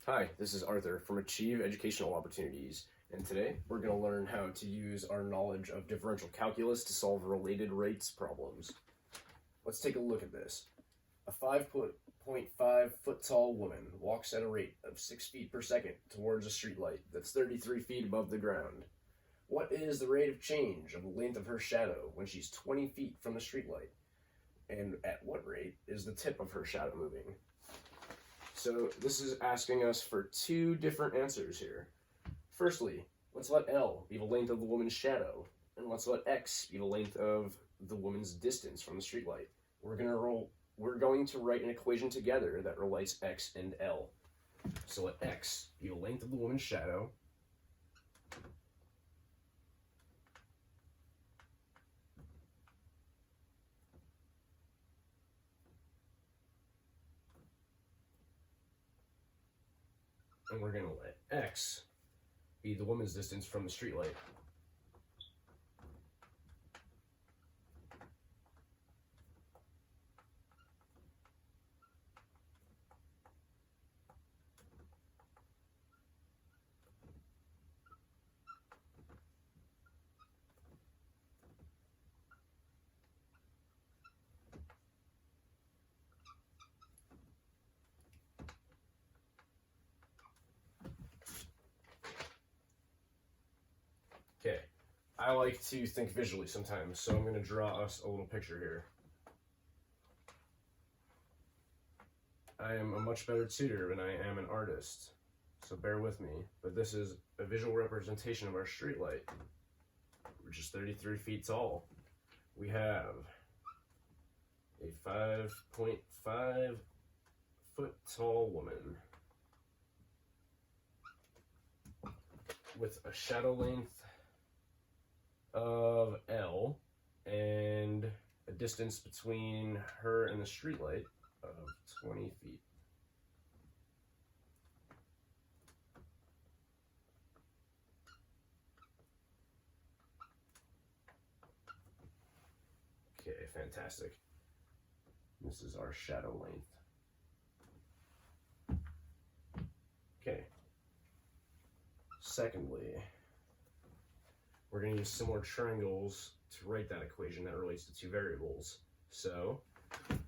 Hi, this is Arthur from Achieve Educational Opportunities, and today we're going to learn how to use our knowledge of differential calculus to solve related rates problems. Let's take a look at this. A 5.5 foot tall woman walks at a rate of 6 feet per second towards a streetlight that's 33 feet above the ground. What is the rate of change of the length of her shadow when she's 20 feet from the streetlight? And at what rate is the tip of her shadow moving? So this is asking us for two different answers here. Firstly, let's let L be the length of the woman's shadow, and let's let X be the length of the woman's distance from the streetlight. We're going to write an equation together that relates X and L. So let X be the length of the woman's shadow, and we're going to let X be the woman's distance from the streetlight. Okay, I like to think visually sometimes, so I'm going to draw us a little picture here. I am a much better tutor than I am an artist, so bear with me, but this is a visual representation of our streetlight, which is 33 feet tall. We have a 5.5 foot tall woman with a shadow length of L and a distance between her and the streetlight of 20 feet. Okay, fantastic. This is our shadow length. Okay. Secondly, we're going to use similar triangles to write that equation that relates to two variables. So I'm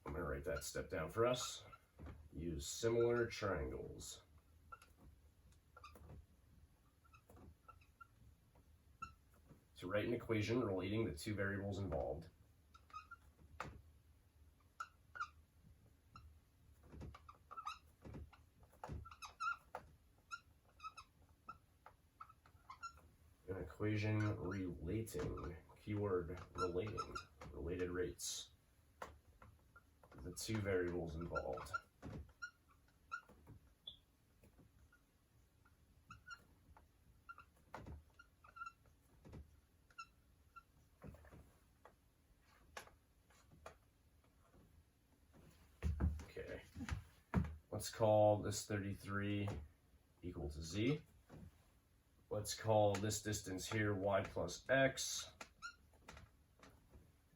going to write that step down for us. Use similar triangles. To write an equation relating the two variables involved. An equation relating, keyword relating, related rates, the two variables involved. Okay, let's call this 33 equal to z. Let's call this distance here y plus x,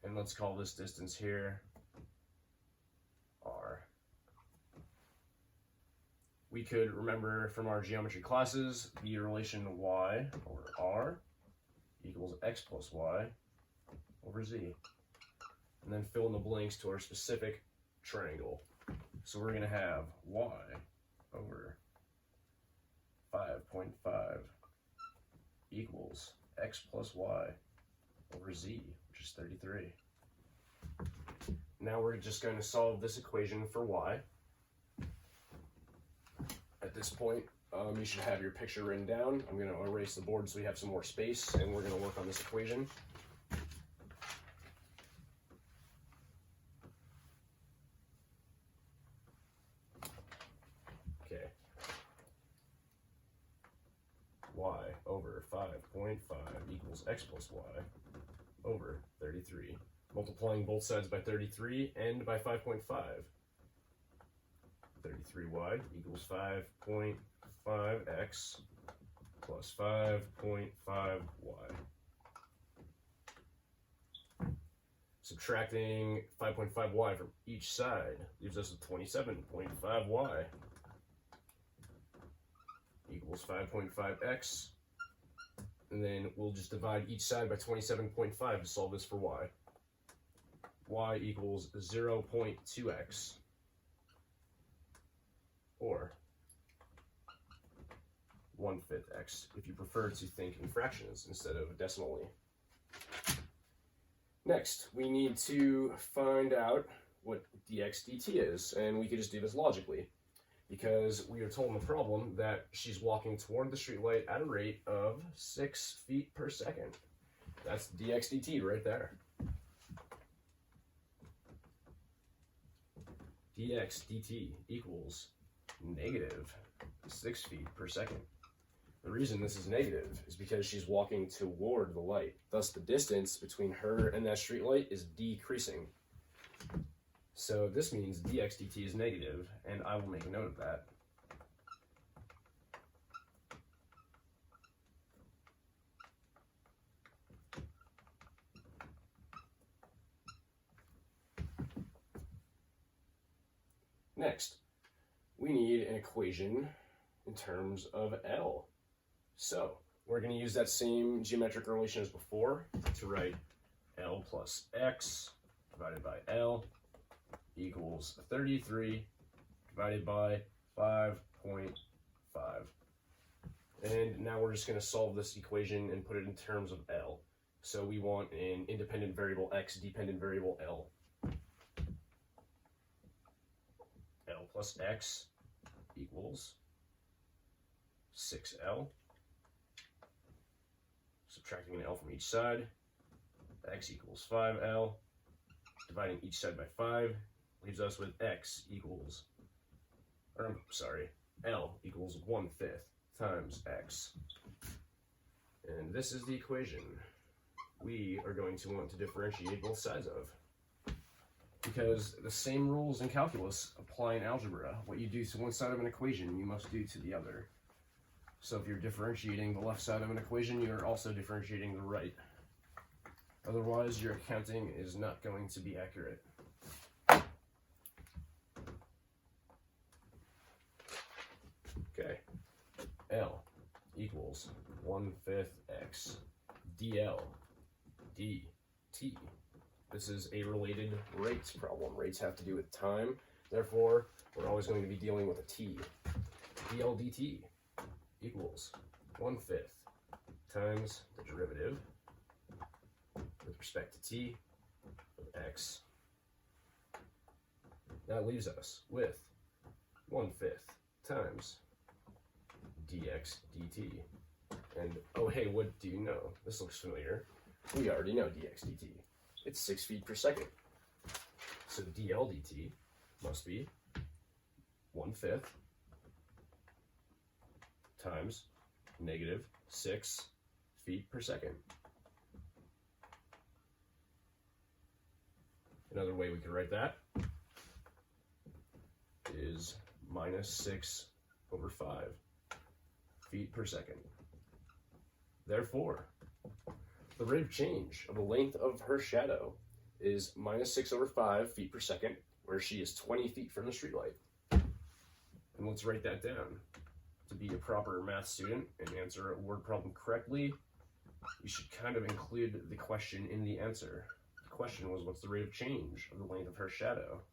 and let's call this distance here r. We could remember from our geometry classes the relation y over r equals x plus y over z, and then fill in the blanks to our specific triangle. So we're going to have y over 5.5 equals x plus y over z, which is 33. Now we're just going to solve this equation for y. At this point, you should have your picture written down. I'm going to erase the board so we have some more space, and we're going to work on this equation. Okay. Y over 5.5 equals x plus y over 33. Multiplying both sides by 33 and by 5.5. 33y equals 5.5x plus 5.5y. Subtracting 5.5y from each side leaves us with 27.5y. equals 5.5x. And then we'll just divide each side by 27.5 to solve this for y. Y equals 0.2x, or 1/5 x, if you prefer to think in fractions instead of decimally. Next, we need to find out what dx dt is, and we could just do this logically, because we are told in the problem that she's walking toward the streetlight at a rate of 6 feet per second. That's dx dt right there. Dx dt equals negative 6 feet per second. The reason this is negative is because she's walking toward the light. Thus, the distance between her and that street light is decreasing. So this means dx dt is negative, and I will make a note of that. Next, we need an equation in terms of L. So we're going to use that same geometric relation as before to write L plus x divided by L equals 33 divided by 5.5. And now we're just going to solve this equation and put it in terms of L. So we want an independent variable x, dependent variable L. L plus x equals 6L. Subtracting an L from each side, x equals 5L. Dividing each side by 5 leaves us with x equals, L equals 1/5 times x. And this is the equation we are going to want to differentiate both sides of. Because the same rules in calculus apply in algebra. What you do to one side of an equation, you must do to the other. So if you're differentiating the left side of an equation, you're also differentiating the right. Otherwise, your accounting is not going to be accurate. Okay, L equals 1/5 x dl dt. This is a related rates problem. Rates have to do with time. Therefore, we're always going to be dealing with a t. dl dt equals 1/5 times the derivative with respect to t of x. That leaves us with 1/5 times dx dt. And oh hey, what do you know? This looks familiar. We already know dx dt. It's 6 feet per second. So dl dt must be 1/5 times negative 6 feet per second. Another way we could write that is minus 6/5 feet per second. Therefore, the rate of change of the length of her shadow is minus 6/5 feet per second, where she is 20 feet from the streetlight. And let's write that down. To be a proper math student and answer a word problem correctly, you should kind of include the question in the answer. The question was, what's the rate of change of the length of her shadow?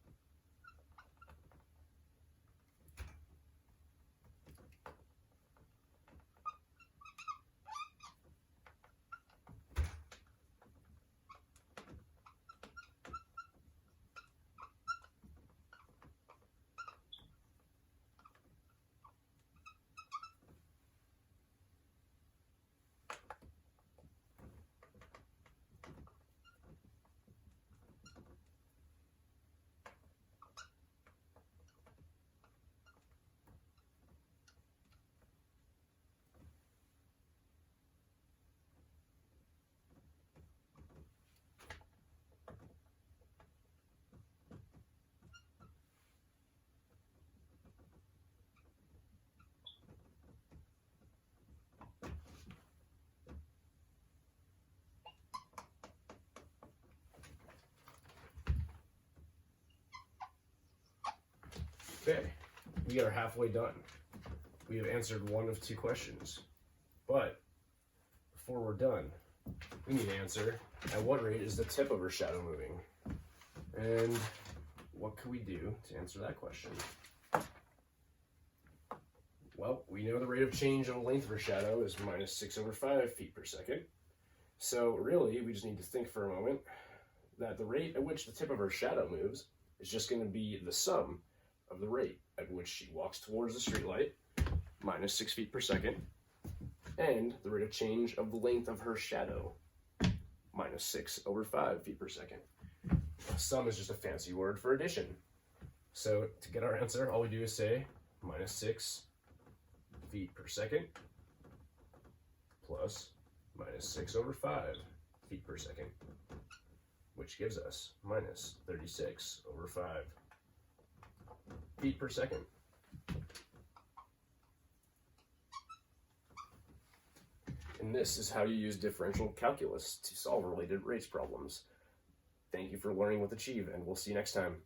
Okay, we are halfway done. we have answered one of two questions. But before we're done, we need to answer, at what rate is the tip of her shadow moving? And what can we do to answer that question? Well, we know the rate of change of the length of her shadow is minus 6/5 feet per second. So really, we just need to think for a moment that the rate at which the tip of her shadow moves is just going to be the sum of the rate at which she walks towards the streetlight, minus 6 feet per second, and the rate of change of the length of her shadow, minus 6/5 feet per second. Sum is just a fancy word for addition. So to get our answer, all we do is say minus 6 feet per second plus minus 6/5 feet per second, which gives us minus 36/5 feet per second. And this is how you use differential calculus to solve related rates problems. Thank you for learning with Achieve, and we'll see you next time.